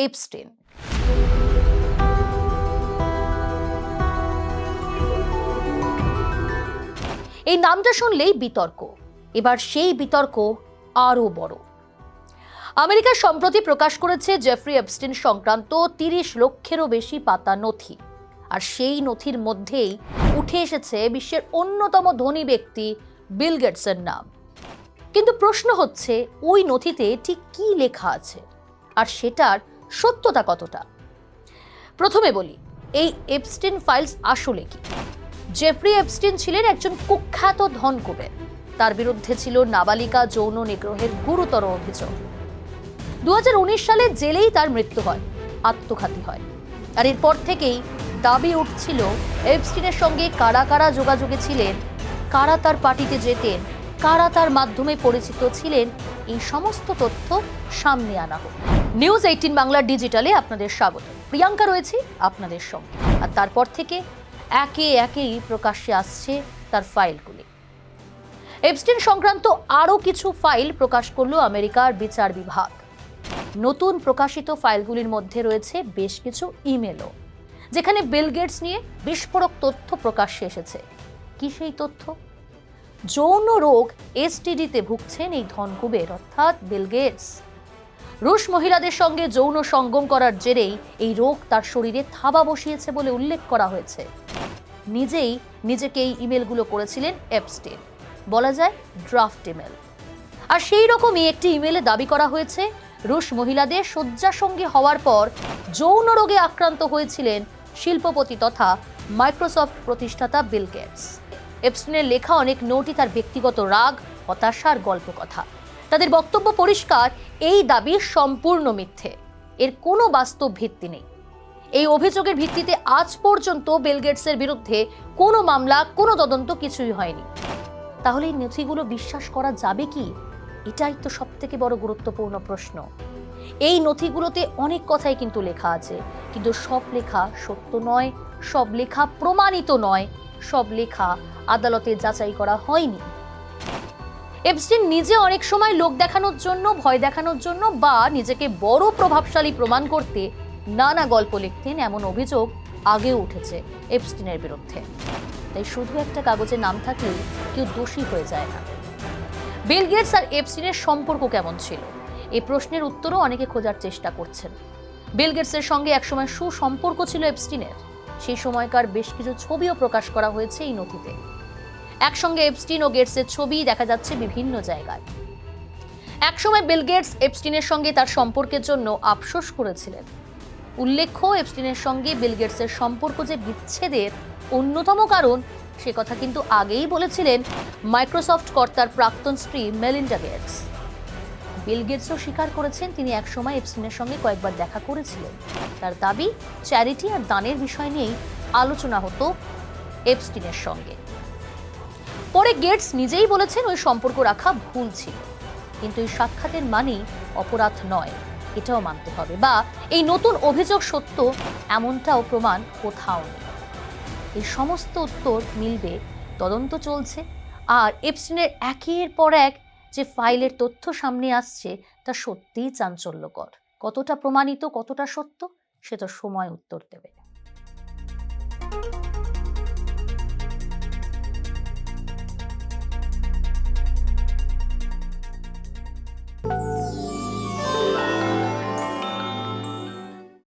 Epstein. এই নামটা শুনলেই বিতর্ক, এবার সেই বিতর্ক আরো বড়। আমেরিকা সম্প্রতি প্রকাশ করেছে জেফ্রি এপস্টেইন সংক্রান্ত 30 লক্ষেরও বেশি পাতা নথি, আর সেই নথির মধ্যেই উঠে এসেছে বিশ্বের অন্যতম ধনী ব্যক্তি বিল গেটসের নাম। কিন্তু প্রশ্ন হচ্ছে, ওই নথিতে ঠিক কি লেখা আছে আর সেটার সত্যতা কতটা? প্রথমে বলি, এই এপস্টেইন ফাইলস আসলে কি। জেফ্রি এপস্টেইন ছিলেন একজন কুখ্যাত ধনকুবের। তার বিরুদ্ধে ছিল নাবালিকা যৌন নিগ্রহের গুরুতর অভিযোগ। 2019 সালে জেলেই তার মৃত্যু হয়, আত্মঘাতী হয়। আর এরপর থেকেই দাবি উঠছিল এপস্টেইনের সঙ্গে কারা কারা যোগাযোগে ছিলেন, কারা তার পার্টিতে যেতেন, কারা তার মাধ্যমে পরিচিত ছিলেন। এই সমস্ত তথ্য সামনে আনা হোক। নিউজ 18 বাংলা ডিজিটালে আপনাদের স্বাগত। প্রিয়াঙ্কা রয়েছি আপনাদের সঙ্গে। আর তারপর থেকে একে একেই প্রকাশ্যে আসছে তার ফাইলগুলি। এপস্টেইন সংক্রান্ত আরও কিছু ফাইল প্রকাশ করল আমেরিকার বিচার বিভাগ। নতুন প্রকাশিত ফাইলগুলির মধ্যে রয়েছে বেশ কিছু ইমেলও, যেখানে বিল গেটস নিয়ে বিস্ফোরক তথ্য প্রকাশ্যে এসেছে। কি সেই তথ্য? যৌন রোগ এসটিডিতে ভুগছেন এই ধনকুবের অর্থাৎ বিল গেটস। রুশ মহিলাদের সঙ্গে যৌন সঙ্গম করার জেরেই এই রোগ তার শরীরে থাবা বসিয়েছে বলে উল্লেখ করা হয়েছে। নিজেই নিজেকে এই ইমেলগুলো করেছিলেন এপস্টেইন, বলা যায় ড্রাফট ইমেল। আর সেই রকমই একটি ইমেলে দাবি করা হয়েছে রুশ মহিলাদের শয্যাসঙ্গী হওয়ার পর যৌন রোগে আক্রান্ত হয়েছিলেন শিল্পপতি তথা মাইক্রোসফট প্রতিষ্ঠাতা বিল গেটস। এপস্টেইনের লেখা অনেক নোটই তার ব্যক্তিগত রাগ, হতাশার গল্প কথা। তাদের বক্তব্য পরিষ্কার, এই দাবি সম্পূর্ণ মিথ্যে, এর কোনো বাস্তব ভিত্তি নেই। এই অভিযোগের ভিত্তিতে আজ পর্যন্ত বিল গেটসের বিরুদ্ধে কোনো মামলা, কোনো তদন্ত কিছুই হয়নি। তাহলে এই নথিগুলো বিশ্বাস করা যাবে কি? এটাই তো সবথেকে বড় গুরুত্বপূর্ণ প্রশ্ন। এই নথিগুলোতে অনেক কথাই কিন্তু লেখা আছে, কিন্তু সব লেখা সত্য নয়, সব লেখা প্রমাণিত নয়, সব লেখা আদালতে যাচাই করা হয়নি। এপস্টেইন নিজে অনেক সময় লোক দেখানোর জন্য, ভয় দেখানোর জন্য বা নিজেকে বড় প্রভাবশালী প্রমাণ করতে নানা গল্প লিখতেন, এমন অভিযোগ আগেও উঠেছে এপস্টেইনের বিরুদ্ধে। তাই শুধু একটা কাগজে নাম থাকলে কেউ দোষী হয়ে যায় না। বিল গেটস আর এপস্টেইনের সম্পর্ক কেমন ছিল, এই প্রশ্নের উত্তরও অনেকে খোঁজার চেষ্টা করছেন। বিল গেটসের সঙ্গে একসময় সুসম্পর্ক ছিল এপস্টেইনের। সেই সময়কার বেশ কিছু ছবিও প্রকাশ করা হয়েছে এই নথিতে। একসঙ্গে এপস্টেইন ও গেটসের ছবি দেখা যাচ্ছে বিভিন্ন জায়গায়। একসময় বিল গেটস এপস্টেইনের সঙ্গে তার সম্পর্কের জন্য আফসোস করেছিলেন। উল্লেখ্য, এপস্টেইনের সঙ্গে বিল গেটসের সম্পর্ক যে বিচ্ছেদের অন্যতম কারণ, সে কথা কিন্তু আগেই বলেছিলেন মাইক্রোসফট কর্তার প্রাক্তন স্ত্রী মেলিন্ডা গেটস। বিল গেটসও স্বীকার করেছেন তিনি একসময় এপস্টেইনের সঙ্গে কয়েকবার দেখা করেছিলেন। তার দাবি, চ্যারিটি আর দানের বিষয় নিয়েই আলোচনা হতো এপস্টেইনের সঙ্গে। পরে গেটস নিজেই বলেছেন ওই সম্পর্ক রাখা ভুল ছিল, কিন্তু এই সাক্ষাতের মানেই অপরাধ নয়, এটাও মানতে হবে, বা এই নতুন অভিযোগ সত্য এমনটাও প্রমাণ কোথাও নেই। এই সমস্ত উত্তর মিলবে, তদন্ত চলছে। আর এপস্টেইনের একের পর এক যে ফাইলের তথ্য সামনে আসছে তা সত্যিই চাঞ্চল্যকর। কতটা প্রমাণিত, কতটা সত্য, সে তো সময় উত্তর দেবে।